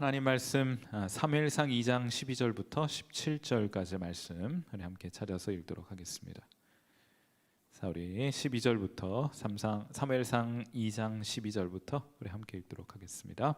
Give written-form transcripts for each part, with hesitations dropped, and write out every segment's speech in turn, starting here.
하나님 말씀 사무엘상 2장 12절부터 17절까지 말씀 우리 함께 찾아서 읽도록 하겠습니다. 자, 우리 12절부터 사무엘상 2장 12절부터 우리 함께 읽도록 하겠습니다.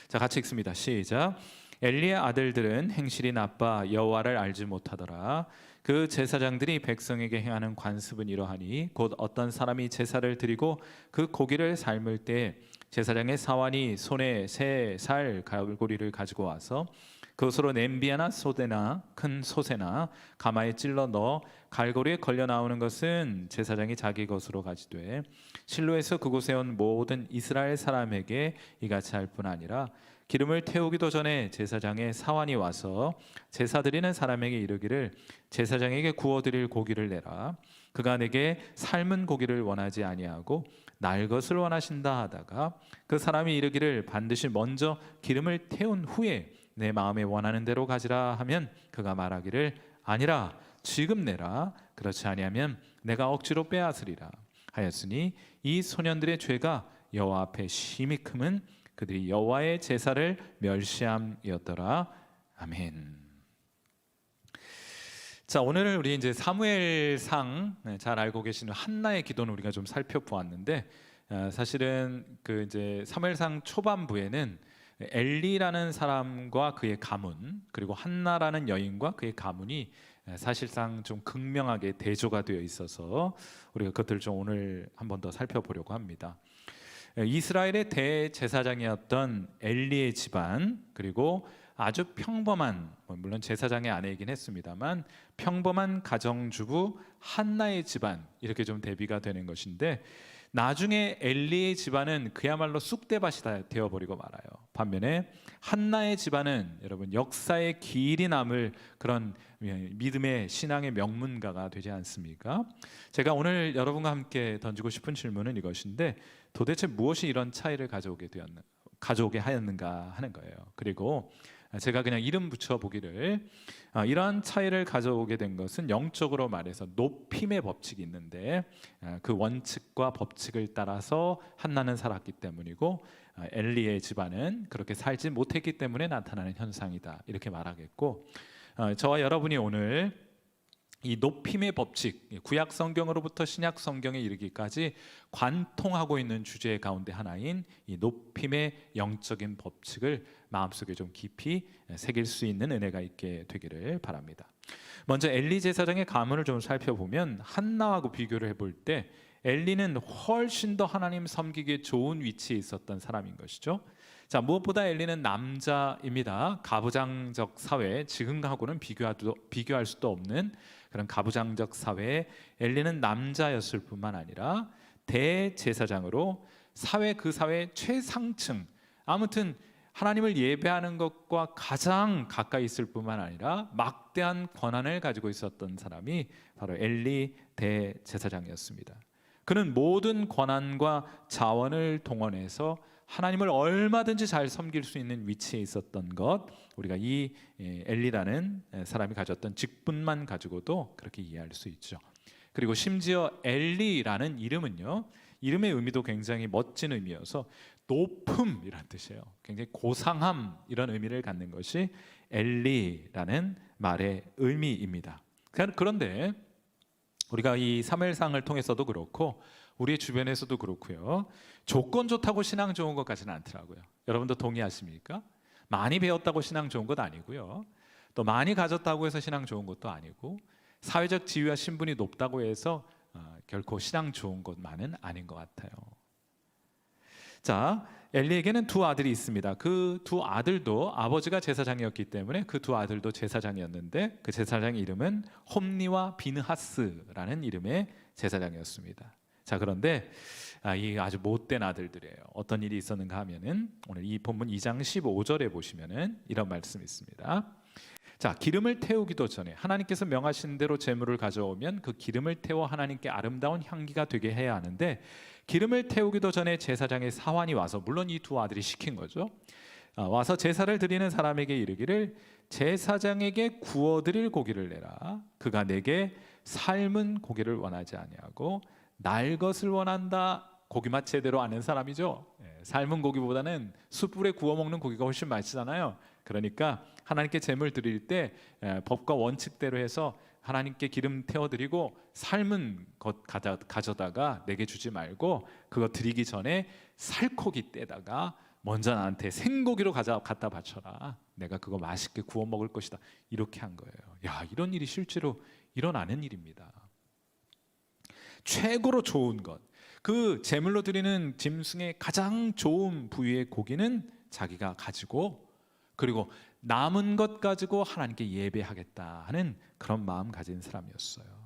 자, 같이 읽습니다. 시작. 엘리의 아들들은 행실이 나빠 여호와를 알지 못하더라. 그 제사장들이 백성에게 행하는 관습은 이러하니 곧 어떤 사람이 제사를 드리고 그 고기를 삶을 때 제사장의 사환이 손에 새 살 갈고리를 가지고 와서 그것으로 냄비나 소대나 큰 솥에나 가마에 찔러 넣어 갈고리에 걸려 나오는 것은 제사장이 자기 것으로 가지되 실로에서 그곳에 온 모든 이스라엘 사람에게 이같이 할 뿐 아니라 기름을 태우기도 전에 제사장의 사환이 와서 제사 드리는 사람에게 이르기를 제사장에게 구워드릴 고기를 내라. 그가 내게 삶은 고기를 원하지 아니하고 날 것을 원하신다 하다가 그 사람이 이르기를 반드시 먼저 기름을 태운 후에 내 마음에 원하는 대로 가지라 하면 그가 말하기를 아니라 지금 내라. 그렇지 아니하면 내가 억지로 빼앗으리라 하였으니 이 소년들의 죄가 여호와 앞에 심히 크면 그들이 여호와의 제사를 멸시함이었더라. 아멘. 자, 오늘 우리 이제 사무엘상 잘 알고 계시는 한나의 기도는 우리가 좀 살펴보았는데 사실은 그 이제 사무엘상 초반부에는 엘리라는 사람과 그의 가문 그리고 한나라는 여인과 그의 가문이 사실상 좀 극명하게 대조가 되어 있어서 우리가 그것들을 좀 오늘 한 번 더 살펴보려고 합니다. 이스라엘의 대제사장이었던 엘리의 집안 그리고 아주 평범한 물론 제사장의 아내이긴 했습니다만 평범한 가정주부 한나의 집안 이렇게 좀 대비가 되는 것인데 나중에 엘리의 집안은 그야말로 쑥대밭이 되어버리고 말아요. 반면에 한나의 집안은 여러분 역사에 길이 남을 그런 믿음의 신앙의 명문가가 되지 않습니까? 제가 오늘 여러분과 함께 던지고 싶은 질문은 이것인데 도대체 무엇이 이런 차이를 가져오게 하였는가 하는 거예요. 그리고 제가 그냥 이름 붙여보기를 이러한 차이를 가져오게 된 것은 영적으로 말해서 높임의 법칙이 있는데 그 원칙과 법칙을 따라서 한나는 살았기 때문이고 엘리의 집안은 그렇게 살지 못했기 때문에 나타나는 현상이다 이렇게 말하겠고 저와 여러분이 오늘 이 높임의 법칙, 구약 성경으로부터 신약 성경에 이르기까지 관통하고 있는 주제 가운데 하나인 이 높임의 영적인 법칙을 마음속에 좀 깊이 새길 수 있는 은혜가 있게 되기를 바랍니다. 먼저 엘리 제사장의 가문을 좀 살펴보면 한나하고 비교를 해볼 때 엘리는 훨씬 더 하나님 섬기기에 좋은 위치에 있었던 사람인 것이죠. 자, 무엇보다 엘리는 남자입니다. 가부장적 사회, 지금하고는 비교할 수도 없는 그런 가부장적 사회에 엘리는 남자였을 뿐만 아니라 대제사장으로 그 사회 최상층, 아무튼 하나님을 예배하는 것과 가장 가까이 있을 뿐만 아니라 막대한 권한을 가지고 있었던 사람이 바로 엘리 대제사장이었습니다. 그는 모든 권한과 자원을 동원해서 하나님을 얼마든지 잘 섬길 수 있는 위치에 있었던 것, 우리가 이 엘리라는 사람이 가졌던 직분만 가지고도 그렇게 이해할 수 있죠. 그리고 심지어 엘리라는 이름은요, 이름의 의미도 굉장히 멋진 의미여서 높음이란 뜻이에요. 굉장히 고상함 이런 의미를 갖는 것이 엘리라는 말의 의미입니다. 그런데 우리가 이 사무엘상을 통해서도 그렇고 우리의 주변에서도 그렇고요, 조건 좋다고 신앙 좋은 것 같지는 않더라고요. 여러분도 동의하십니까? 많이 배웠다고 신앙 좋은 것 아니고요, 또 많이 가졌다고 해서 신앙 좋은 것도 아니고 사회적 지위와 신분이 높다고 해서 결코 신앙 좋은 것만은 아닌 것 같아요. 자, 엘리에게는 두 아들이 있습니다. 그 두 아들도 아버지가 제사장이었기 때문에 그 두 아들도 제사장이었는데 그 제사장의 이름은 홈니와 비느하스라는 이름의 제사장이었습니다. 자, 그런데 이 아주 못된 아들들이에요. 어떤 일이 있었는가 하면은 오늘 이 본문 2장 15절에 보시면은 이런 말씀이 있습니다. 자, 기름을 태우기도 전에 하나님께서 명하신 대로 제물을 가져오면 그 기름을 태워 하나님께 아름다운 향기가 되게 해야 하는데 기름을 태우기도 전에 제사장의 사환이 와서, 물론 이 두 아들이 시킨 거죠, 와서 제사를 드리는 사람에게 이르기를 제사장에게 구워드릴 고기를 내라. 그가 내게 삶은 고기를 원하지 아니하고 날 것을 원한다 고기 맛 제대로 아는 사람이죠. 삶은 고기보다는 숯불에 구워 먹는 고기가 훨씬 맛있잖아요. 그러니까 하나님께 제물 드릴 때 법과 원칙대로 해서 하나님께 기름 태워드리고 삶은 것 가져다가 내게 주지 말고 그거 드리기 전에 살코기 떼다가 먼저 나한테 생고기로 갖다 바쳐라. 내가 그거 맛있게 구워 먹을 것이다. 이렇게 한 거예요. 야, 이런 일이 실제로 일어나는 일입니다. 최고로 좋은 것, 그 제물로 드리는 짐승의 가장 좋은 부위의 고기는 자기가 가지고, 그리고 남은 것 가지고 하나님께 예배하겠다 하는 그런 마음 가진 사람이었어요.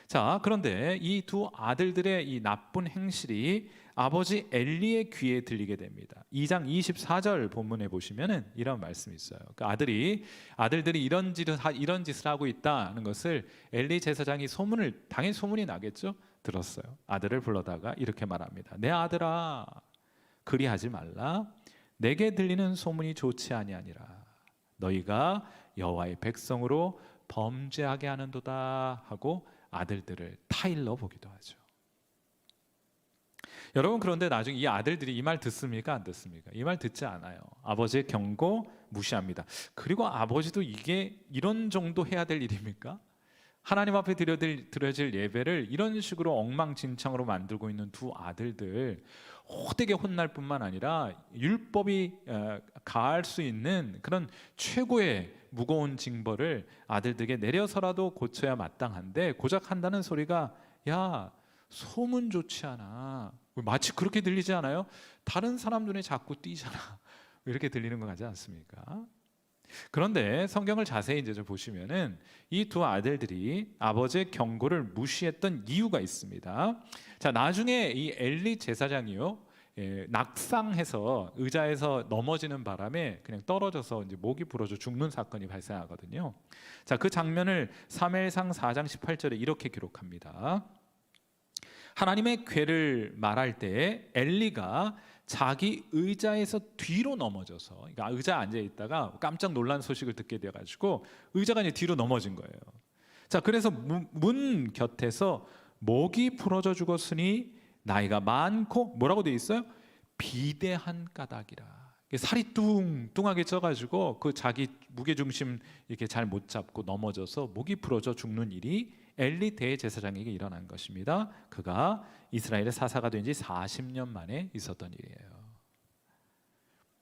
자, 그런데 이 두 아들들의 이 나쁜 행실이 아버지 엘리의 귀에 들리게 됩니다. 2장 24절 본문에 보시면은 이런 말씀이 있어요. 그 아들들이 이런 짓을 하고 있다는 것을 엘리 제사장이 당연히 소문이 나겠죠. 들었어요. 아들을 불러다가 이렇게 말합니다. 내 아들아, 그리하지 말라. 내게 들리는 소문이 좋지 아니하니라. 너희가 여호와의 백성으로 범죄하게 하는도다 하고 아들들을 타일러 보기도 하죠. 여러분, 그런데 나중에 이 아들들이 이 말 듣습니까? 안 듣습니까? 이 말 듣지 않아요. 아버지의 경고 무시합니다. 그리고 아버지도 이게 이런 정도 해야 될 일입니까? 하나님 앞에 드려질 예배를 이런 식으로 엉망진창으로 만들고 있는 두 아들들, 호되게 혼날 뿐만 아니라 율법이 가할 수 있는 그런 최고의 무거운 징벌을 아들들에게 내려서라도 고쳐야 마땅한데 고작 한다는 소리가, 야, 소문 좋지 않아. 마치 그렇게 들리지 않아요? 다른 사람 눈에 자꾸 띄잖아. 이렇게 들리는 것 같지 않습니까? 그런데 성경을 자세히 이제 보시면은 이 두 아들들이 아버지의 경고를 무시했던 이유가 있습니다. 자, 나중에 이 엘리 제사장이요, 낙상해서 의자에서 넘어지는 바람에 그냥 떨어져서 이제 목이 부러져 죽는 사건이 발생하거든요. 자, 그 장면을 사무엘상 4장 18절에 이렇게 기록합니다. 하나님의 괴를 말할 때 엘리가 자기 의자에서 뒤로 넘어져서, 그러니까 의자에 앉아 있다가 깜짝 놀란 소식을 듣게 돼 가지고 의자가 이제 뒤로 넘어진 거예요. 자, 그래서 문 곁에서 목이 부러져 죽었으니 나이가 많고 뭐라고 돼 있어요? 비대한 까닭이라. 살이 뚱뚱하게 쪄가지고 그 자기 무게 중심 이렇게 잘 못 잡고 넘어져서 목이 부러져 죽는 일이 엘리 대제사장에게 일어난 것입니다. 그가 이스라엘의 사사가 된 지 40년 만에 있었던 일이에요.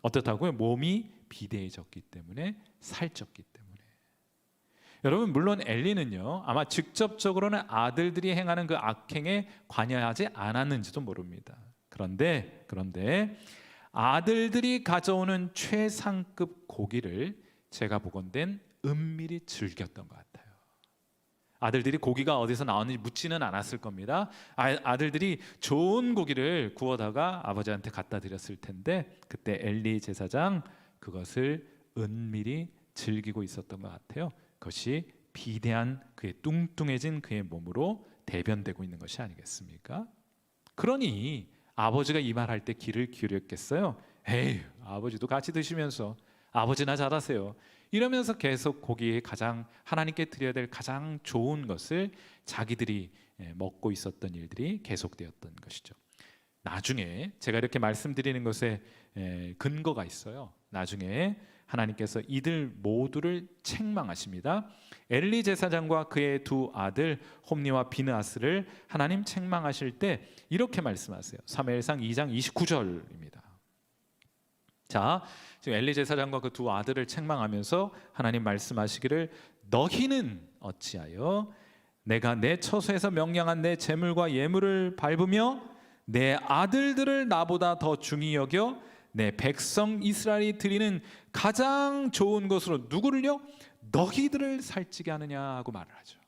어떻다고요? 몸이 비대해졌기 때문에, 살쪘기 때문에. 여러분, 물론 엘리는요, 아마 직접적으로는 아들들이 행하는 그 악행에 관여하지 않았는지도 모릅니다. 그런데 아들들이 가져오는 최상급 고기를 제가 보건대 은밀히 즐겼던 것 같아요. 아들들이 고기가 어디서 나왔는지 묻지는 않았을 겁니다. 아들들이 좋은 고기를 구워다가 아버지한테 갖다 드렸을 텐데 그때 엘리 제사장 그것을 은밀히 즐기고 있었던 것 같아요. 그것이 비대한 그의 뚱뚱해진 그의 몸으로 대변되고 있는 것이 아니겠습니까? 그러니 아버지가 이 말할 때 귀를 기울였겠어요? 에이, 아버지도 같이 드시면서 아버지나 잘하세요. 이러면서 계속 고기에 가장 하나님께 드려야 될 가장 좋은 것을 자기들이 먹고 있었던 일들이 계속되었던 것이죠. 나중에 제가 이렇게 말씀드리는 것에 근거가 있어요. 나중에 하나님께서 이들 모두를 책망하십니다. 엘리 제사장과 그의 두 아들 홈니와 비느하스를 하나님 책망하실 때 이렇게 말씀하세요. 사무엘상 2장 29절입니다. 자, 지금 엘리 제사장과 그 두 아들을 책망하면서 하나님 말씀하시기를 너희는 어찌하여 내가 내 처소에서 명령한 내 재물과 예물을 밟으며 내 아들들을 나보다 더 중히 여겨 내 백성 이스라엘이 드리는 가장 좋은 것으로 누구를요? 너희들을 살찌게 하느냐 하고 말을 하죠.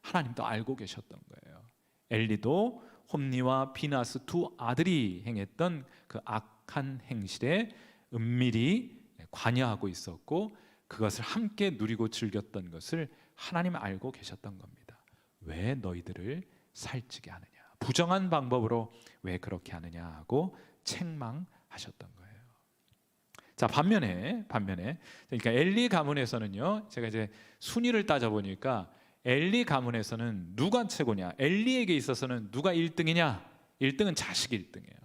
하나님도 알고 계셨던 거예요. 엘리도 홈니와 비느하스 두 아들이 행했던 그 악한 행실에 은밀히 관여하고 있었고 그것을 함께 누리고 즐겼던 것을 하나님 알고 계셨던 겁니다. 왜 너희들을 살찌게 하느냐, 부정한 방법으로 왜 그렇게 하느냐 하고 책망하셨던 거예요. 자, 반면에 그러니까 엘리 가문에서는요, 제가 이제 순위를 따져 보니까 엘리 가문에서는 누가 최고냐, 엘리에게 있어서는 누가 1등이냐, 1등은 자식 1등이에요.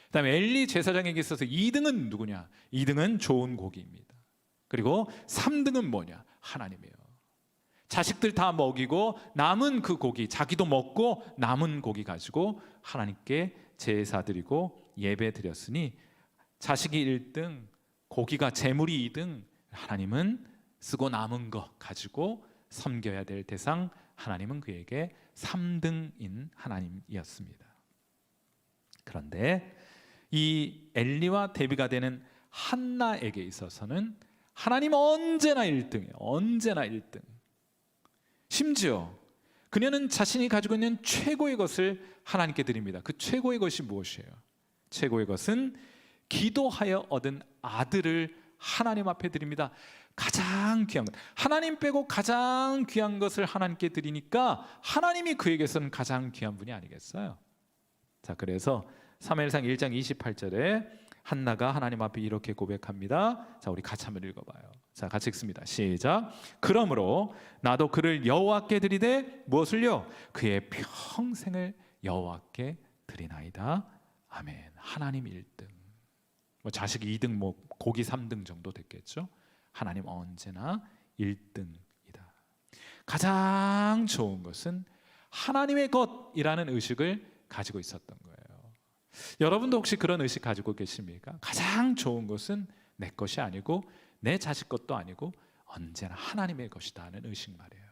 그다음에 엘리 제사장에게 있어서 2등은 누구냐? 2등은 좋은 고기입니다. 그리고 3등은 뭐냐? 하나님이에요. 자식들 다 먹이고 남은 그 고기, 자기도 먹고 남은 고기 가지고 하나님께 제사 드리고 예배 드렸으니 자식이 1등, 고기가 재물이 2등, 하나님은 쓰고 남은 거 가지고 섬겨야 될 대상, 하나님은 그에게 3등인 하나님이었습니다. 그런데 이 엘리와 대비가 되는 한나에게 있어서는 하나님 언제나 1등이에요. 언제나 1등. 심지어 그녀는 자신이 가지고 있는 최고의 것을 하나님께 드립니다. 그 최고의 것이 무엇이에요? 최고의 것은 기도하여 얻은 아들을 하나님 앞에 드립니다. 가장 귀한 것, 하나님 빼고 가장 귀한 것을 하나님께 드리니까 하나님이 그에게서는 가장 귀한 분이 아니겠어요? 자, 그래서 사무엘상 1장 28절에 한나가 하나님 앞에 이렇게 고백합니다. 자, 우리 같이 한번 읽어봐요. 자, 같이 읽습니다. 시작. 그러므로 나도 그를 여호와께 드리되 무엇을요? 그의 평생을 여호와께 드리나이다. 아멘. 하나님 1등. 뭐 자식 2등, 뭐 고기 3등 정도 됐겠죠. 하나님 언제나 1등이다. 가장 좋은 것은 하나님의 것이라는 의식을 가지고 있었던 거예요. 여러분도 혹시 그런 의식 가지고 계십니까? 가장 좋은 것은 내 것이 아니고 내 자식 것도 아니고 언제나 하나님의 것이다 하는 의식 말이에요.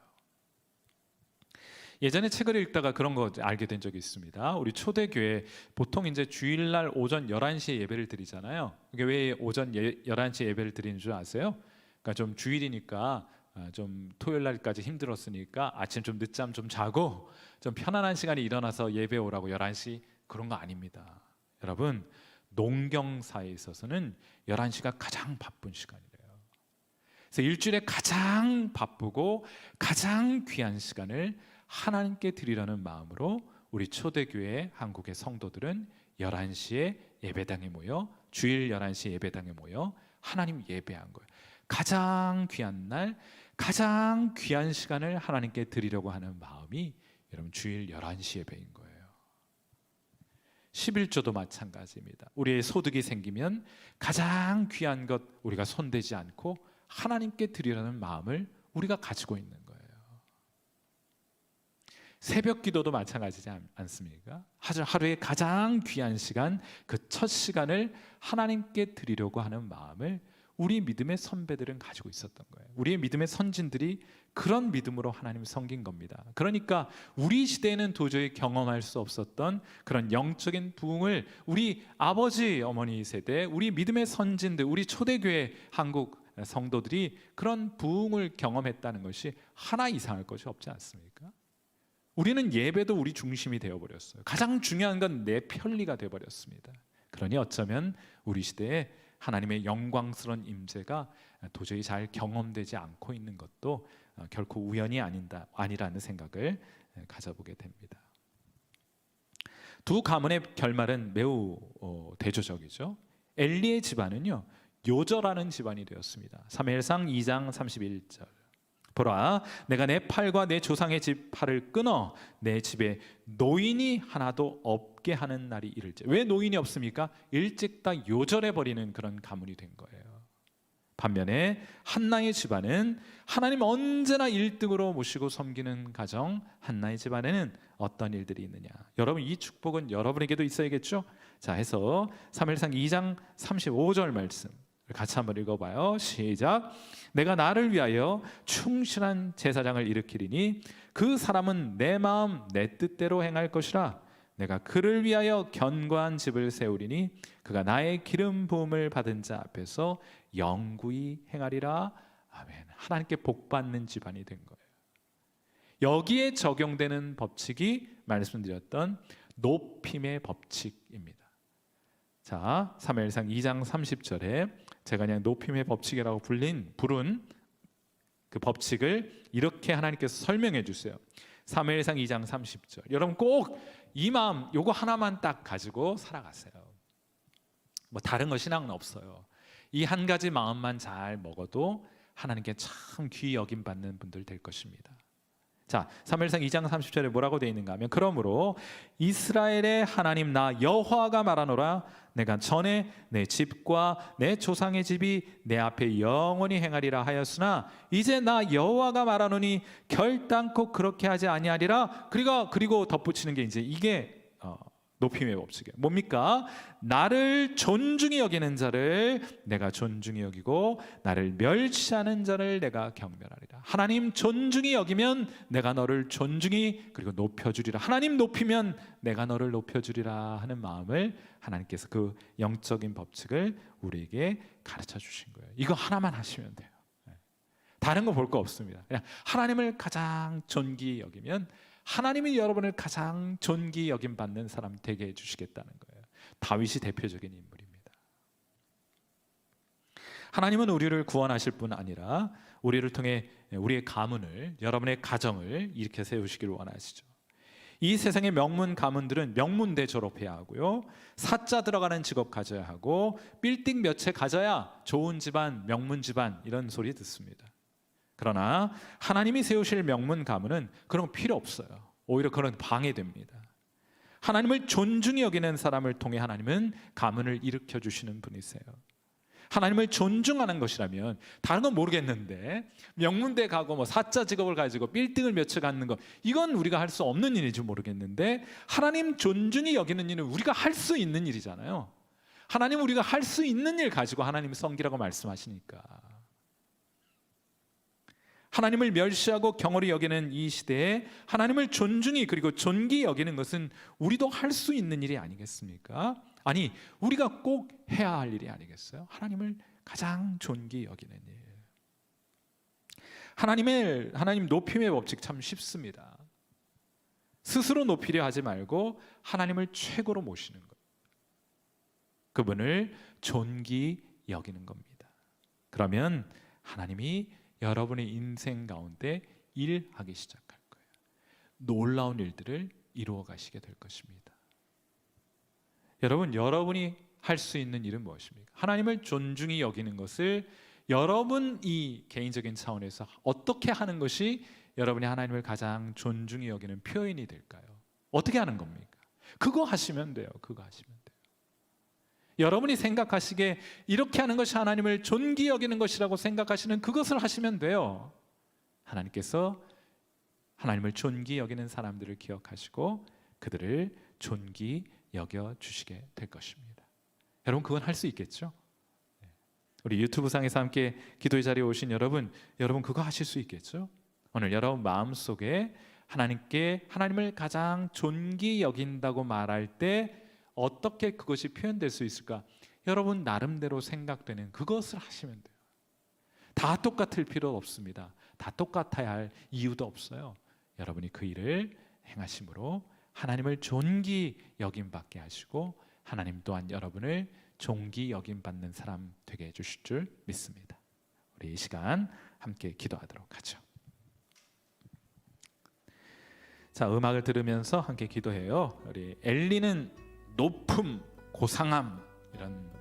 예전에 책을 읽다가 그런 거 알게 된 적이 있습니다. 우리 초대교회 보통 이제 주일날 오전 11시에 예배를 드리잖아요. 이게 왜 오전 11시에 예배를 드리는 줄 아세요? 그러니까 좀 주일이니까 좀 토요일 날까지 힘들었으니까 아침 좀 늦잠 좀 자고 좀 편안한 시간에 일어나서 예배 오라고 11시, 그런 거 아닙니다. 여러분, 농경사에 있어서는 11시가 가장 바쁜 시간이래요. 그래서 일주일에 가장 바쁘고 가장 귀한 시간을 하나님께 드리라는 마음으로 우리 초대교회 한국의 성도들은 11시에 예배당에 모여, 주일 11시 예배당에 모여 하나님 예배한 거예요. 가장 귀한 날, 가장 귀한 시간을 하나님께 드리려고 하는 마음이 여러분 주일 11시 예배인 거예요. 11조도 마찬가지입니다. 우리의 소득이 생기면 가장 귀한 것 우리가 손대지 않고 하나님께 드리라는 마음을 우리가 가지고 있는 거예요. 새벽 기도도 마찬가지지 않습니까? 하루에 가장 귀한 시간, 그 첫 시간을 하나님께 드리려고 하는 마음을 우리 믿음의 선배들은 가지고 있었던 거예요. 우리의 믿음의 선진들이 그런 믿음으로 하나님을 섬긴 겁니다. 그러니까 우리 시대에는 도저히 경험할 수 없었던 그런 영적인 부흥을 우리 아버지, 어머니 세대, 우리 믿음의 선진들, 우리 초대교회 한국 성도들이 그런 부흥을 경험했다는 것이 하나 이상할 것이 없지 않습니까? 우리는 예배도 우리 중심이 되어버렸어요. 가장 중요한 건 내 편리가 되어버렸습니다. 그러니 어쩌면 우리 시대에 하나님의 영광스러운 임재가 도저히 잘 경험되지 않고 있는 것도 결코 우연이 아니라는 생각을 가져보게 됩니다. 두 가문의 결말은 매우 대조적이죠. 엘리의 집안은요, 요절하는 집안이 되었습니다. 사무엘상 2장 31절. 보라, 내가 내 팔과 내 조상의 집 팔을 끊어 내 집에 노인이 하나도 없게 하는 날이 이를지. 왜 노인이 없습니까? 일찍 다 요절해 버리는 그런 가문이 된 거예요. 반면에 한나의 집안은 하나님 언제나 1등으로 모시고 섬기는 가정, 한나의 집안에는 어떤 일들이 있느냐. 여러분, 이 축복은 여러분에게도 있어야겠죠? 자, 해서 사무엘상 2장 35절 말씀 같이 한번 읽어봐요. 시작. 내가 나를 위하여 충실한 제사장을 일으키리니 그 사람은 내 마음 내 뜻대로 행할 것이라. 내가 그를 위하여 견고한 집을 세우리니 그가 나의 기름 부음을 받은 자 앞에서 영구히 행하리라. 아멘. 하나님께 복받는 집안이 된 거예요. 여기에 적용되는 법칙이 말씀드렸던 높임의 법칙입니다. 자, 사무엘상 2장 30절에 제가 그냥 높임의 법칙이라고 부른 그 법칙을 이렇게 하나님께서 설명해 주세요. 사무엘상 2장 30절. 여러분 꼭 이 마음 요거 하나만 딱 가지고 살아가세요. 뭐 다른 거 신앙은 없어요. 이 한 가지 마음만 잘 먹어도 하나님께 참 귀히 여김 받는 분들 될 것입니다. 자, 사무엘상 2장 30절에 뭐라고 되어 있는가 하면, 그러므로 이스라엘의 하나님 나 여호와가 말하노라, 내가 전에 내 집과 내 조상의 집이 내 앞에 영원히 행하리라 하였으나 이제 나 여호와가 말하노니 결단코 그렇게 하지 아니하리라. 그리고 덧붙이는 게 이제 이게 높임의 법칙이에요. 뭡니까? 나를 존중히 여기는 자를 내가 존중히 여기고 나를 멸시하는 자를 내가 경멸하리라. 하나님 존중히 여기면 내가 너를 존중히 그리고 높여주리라. 하나님 높이면 내가 너를 높여주리라 하는 마음을 하나님께서 그 영적인 법칙을 우리에게 가르쳐 주신 거예요. 이거 하나만 하시면 돼요. 다른 거 볼 거 없습니다. 그냥 하나님을 가장 존귀히 여기면 하나님이 여러분을 가장 존귀히 여김받는 사람 되게 해주시겠다는 거예요. 다윗이 대표적인 인물입니다. 하나님은 우리를 구원하실 뿐 아니라 우리를 통해 우리의 가문을, 여러분의 가정을 이렇게 세우시기를 원하시죠. 이 세상의 명문 가문들은 명문대 졸업해야 하고요, 사자 들어가는 직업 가져야 하고, 빌딩 몇 채 가져야 좋은 집안, 명문 집안 이런 소리 듣습니다. 그러나 하나님이 세우실 명문 가문은 그런 거 필요 없어요. 오히려 그런 방해됩니다. 하나님을 존중히 여기는 사람을 통해 하나님은 가문을 일으켜 주시는 분이세요. 하나님을 존중하는 것이라면 다른 건 모르겠는데 명문대 가고 뭐 사자 직업을 가지고 빌딩을 몇 채 갖는 거, 이건 우리가 할 수 없는 일인지 모르겠는데 하나님 존중히 여기는 일은 우리가 할 수 있는 일이잖아요. 하나님 우리가 할 수 있는 일 가지고 하나님 섬기라고 말씀하시니까. 하나님을 멸시하고 경홀히 여기는 이 시대에 하나님을 존중히 그리고 존귀히 여기는 것은 우리도 할 수 있는 일이 아니겠습니까? 아니, 우리가 꼭 해야 할 일이 아니겠어요? 하나님을 가장 존귀히 여기는 일. 하나님 높임의 법칙 참 쉽습니다. 스스로 높이려 하지 말고 하나님을 최고로 모시는 것, 그분을 존귀히 여기는 겁니다. 그러면 하나님이 여러분의 인생 가운데 일하기 시작할 거예요. 놀라운 일들을 이루어 가시게 될 것입니다. 여러분이 할 수 있는 일은 무엇입니까? 하나님을 존중히 여기는 것을 여러분이 개인적인 차원에서 어떻게 하는 것이 여러분이 하나님을 가장 존중히 여기는 표현이 될까요? 어떻게 하는 겁니까? 그거 하시면 돼요. 그거 하시면 돼요. 여러분이 생각하시기에 이렇게 하는 것이 하나님을 존귀히 여기는 것이라고 생각하시는 그것을 하시면 돼요. 하나님께서 하나님을 존귀히 여기는 사람들을 기억하시고 그들을 존귀히 여겨주시게 될 것입니다. 여러분, 그건 할 수 있겠죠? 우리 유튜브상에서 함께 기도의 자리에 오신 여러분 그거 하실 수 있겠죠? 오늘 여러분 마음속에 하나님을 가장 존귀히 여긴다고 말할 때 어떻게 그것이 표현될 수 있을까? 여러분 나름대로 생각되는 그것을 하시면 돼요. 다 똑같을 필요 없습니다. 다 똑같아야 할 이유도 없어요. 여러분이 그 일을 행하심으로 하나님을 존귀히 여김받게 하시고 하나님 또한 여러분을 존귀히 여김받는 사람 되게 해주실 줄 믿습니다. 우리 이 시간 함께 기도하도록 하죠. 자, 음악을 들으면서 함께 기도해요. 우리 엘리는 높음, 고상함 이런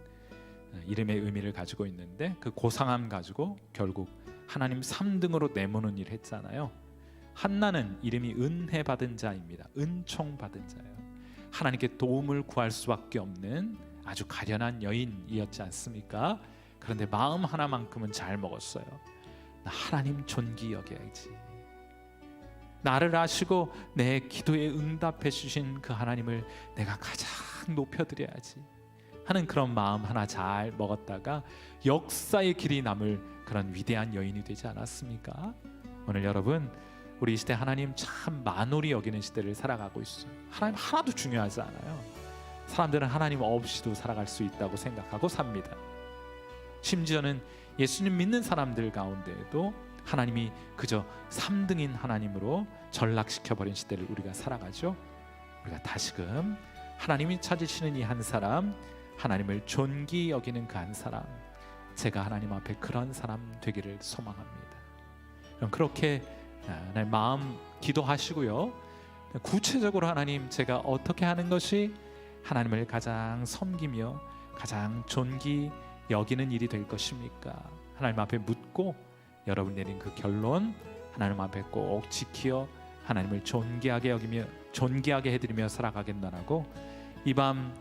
이름의 의미를 가지고 있는데 그 고상함 가지고 결국 하나님 3등으로 내모는 일을 했잖아요. 한나는 이름이 은혜 받은 자입니다. 은총 받은 자예요. 하나님께 도움을 구할 수밖에 없는 아주 가련한 여인이었지 않습니까? 그런데 마음 하나만큼은 잘 먹었어요. 나 하나님 존귀히 여겨야지. 나를 아시고 내 기도에 응답해 주신 그 하나님을 내가 가장 높여드려야지 하는 그런 마음 하나 잘 먹었다가 역사의 길이 남을 그런 위대한 여인이 되지 않았습니까? 오늘 여러분, 우리 이 시대 하나님 참 만홀히 여기는 시대를 살아가고 있어요. 하나님 하나도 중요하지 않아요. 사람들은 하나님 없이도 살아갈 수 있다고 생각하고 삽니다. 심지어는 예수님 믿는 사람들 가운데에도 하나님이 그저 3등인 하나님으로 전락시켜버린 시대를 우리가 살아가죠. 우리가 다시금 하나님이 찾으시는 이 한 사람, 하나님을 존귀히 여기는 그 한 사람, 제가 하나님 앞에 그런 사람 되기를 소망합니다. 그럼 그렇게 하나님 마음 기도하시고요, 구체적으로 하나님 제가 어떻게 하는 것이 하나님을 가장 섬기며 가장 존귀히 여기는 일이 될 것입니까? 하나님 앞에 묻고 여러분 내린 그 결론 하나님 앞에 꼭 지키어 하나님을 존귀하게 해드리며 살아가겠노라고 이 밤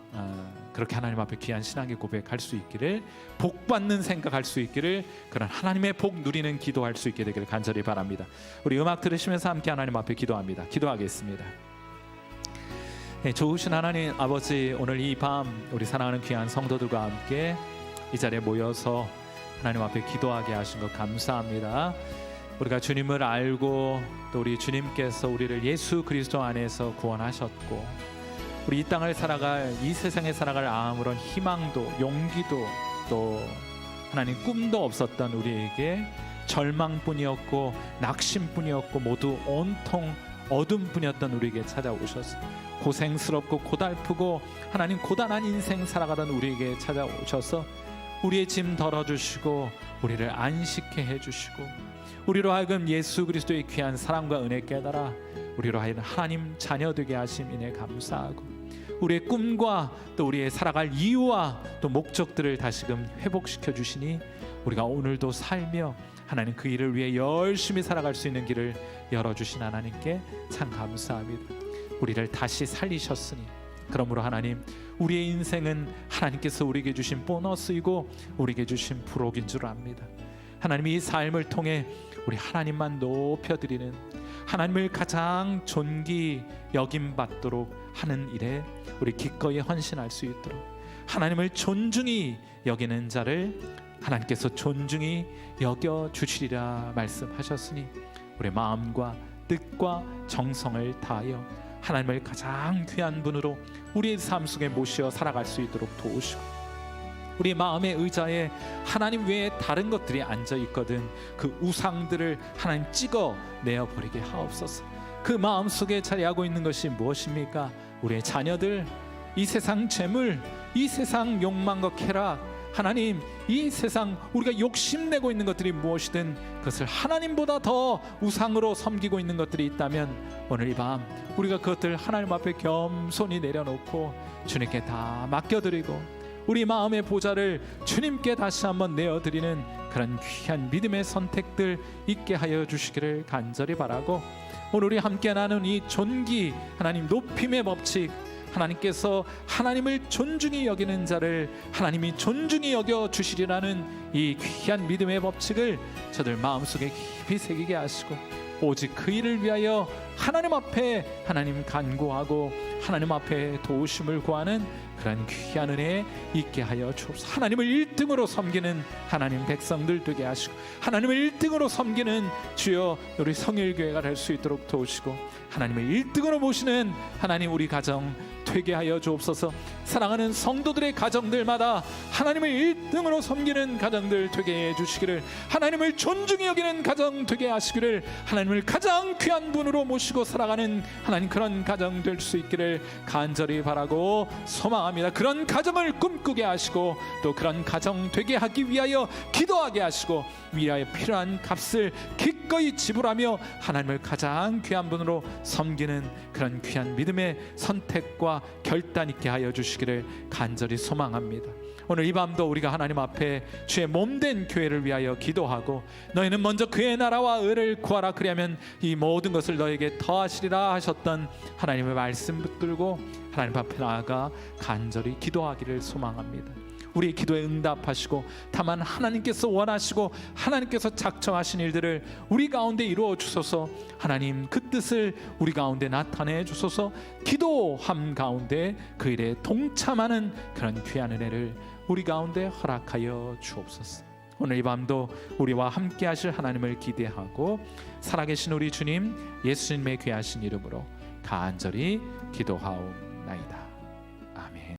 그렇게 하나님 앞에 귀한 신앙의 고백할 수 있기를, 복 받는 생각할 수 있기를, 그런 하나님의 복 누리는 기도할 수 있게 되기를 간절히 바랍니다. 우리 음악 들으시면서 함께 하나님 앞에 기도합니다. 기도하겠습니다. 좋으신 하나님 아버지, 오늘 이 밤 우리 사랑하는 귀한 성도들과 함께 이 자리에 모여서 하나님 앞에 기도하게 하신 것 감사합니다. 우리가 주님을 알고 또 우리 주님께서 우리를 예수 그리스도 안에서 구원하셨고, 우리 이 땅을 살아갈, 이 세상에 살아갈 아무런 희망도 용기도 또 하나님 꿈도 없었던 우리에게 절망뿐이었고 낙심뿐이었고 모두 온통 어둠뿐이었던 우리에게 찾아오셔서 고생스럽고 고달프고 하나님 고단한 인생 살아가던 우리에게 찾아오셔서 우리의 짐 덜어주시고 우리를 안식케 해주시고 우리로 하여금 예수 그리스도의 귀한 사랑과 은혜 깨달아 우리로 하여금 하나님 자녀 되게 하심 이내 감사하고, 우리의 꿈과 또 우리의 살아갈 이유와 또 목적들을 다시금 회복시켜 주시니 우리가 오늘도 살며 하나님 그 일을 위해 열심히 살아갈 수 있는 길을 열어주신 하나님께 참 감사합니다. 우리를 다시 살리셨으니 그러므로 하나님, 우리의 인생은 하나님께서 우리에게 주신 보너스이고 우리에게 주신 부록인 줄 압니다. 하나님, 이 삶을 통해 우리 하나님만 높여드리는, 하나님을 가장 존귀 여김받도록 하는 일에 우리 기꺼이 헌신할 수 있도록, 하나님을 존중히 여기는 자를 하나님께서 존중히 여겨 주시리라 말씀하셨으니 우리 마음과 뜻과 정성을 다하여 하나님을 가장 귀한 분으로 우리의 삶 속에 모시어 살아갈 수 있도록 도우시고, 우리 마음의 의자에 하나님 외에 다른 것들이 앉아 있거든 그 우상들을 하나님 찍어 내어 버리게 하옵소서. 그 마음 속에 자리하고 있는 것이 무엇입니까? 우리의 자녀들, 이 세상 재물, 이 세상 욕망과 쾌락, 하나님, 이 세상 우리가 욕심내고 있는 것들이 무엇이든 그것을 하나님보다 더 우상으로 섬기고 있는 것들이 있다면 오늘 이 밤 우리가 그것들 하나님 앞에 겸손히 내려놓고 주님께 다 맡겨드리고 우리 마음의 보좌를 주님께 다시 한번 내어드리는 그런 귀한 믿음의 선택들 있게 하여 주시기를 간절히 바라고, 오늘 우리 함께 나눈 이 존귀 하나님 높임의 법칙, 하나님께서 하나님을 존중히 여기는 자를 하나님이 존중히 여겨 주시리라는 이 귀한 믿음의 법칙을 저들 마음속에 깊이 새기게 하시고, 오직 그 일을 위하여 하나님 앞에 하나님 간구하고 하나님 앞에 도우심을 구하는 그런 귀한 은혜 있게 하여 주옵소서. 하나님을 1등으로 섬기는 하나님 백성들 되게 하시고, 하나님을 1등으로 섬기는 주여 우리 성일교회가 될 수 있도록 도우시고, 하나님을 1등으로 모시는 하나님 우리 가정 되게 하여 주옵소서. 사랑하는 성도들의 가정들마다 하나님을 1등으로 섬기는 가정들 되게 해주시기를, 하나님을 존중히 여기는 가정 되게 하시기를, 하나님을 가장 귀한 분으로 모시고 살아가는 하나님 그런 가정 될 수 있기를 간절히 바라고 소망합니다. 그런 가정을 꿈꾸게 하시고 또 그런 가정 되게 하기 위하여 기도하게 하시고 위하여 필요한 값을 기꺼이 지불하며 하나님을 가장 귀한 분으로 섬기는 그런 귀한 믿음의 선택과 결단 있게 하여 주시기를 간절히 소망합니다. 오늘 이 밤도 우리가 하나님 앞에 주의 몸된 교회를 위하여 기도하고, 너희는 먼저 그의 나라와 의를 구하라 그리하면 이 모든 것을 너에게 더하시리라 하셨던 하나님의 말씀 붙들고 하나님 앞에 나아가 간절히 기도하기를 소망합니다. 우리의 기도에 응답하시고 다만 하나님께서 원하시고 하나님께서 작정하신 일들을 우리 가운데 이루어 주소서. 하나님 그 뜻을 우리 가운데 나타내 주소서. 기도함 가운데 그 일에 동참하는 그런 귀한 은혜를 우리 가운데 허락하여 주옵소서. 오늘 이 밤도 우리와 함께 하실 하나님을 기대하고 살아계신 우리 주님 예수님의 귀하신 이름으로 간절히 기도하옵나이다. 아멘.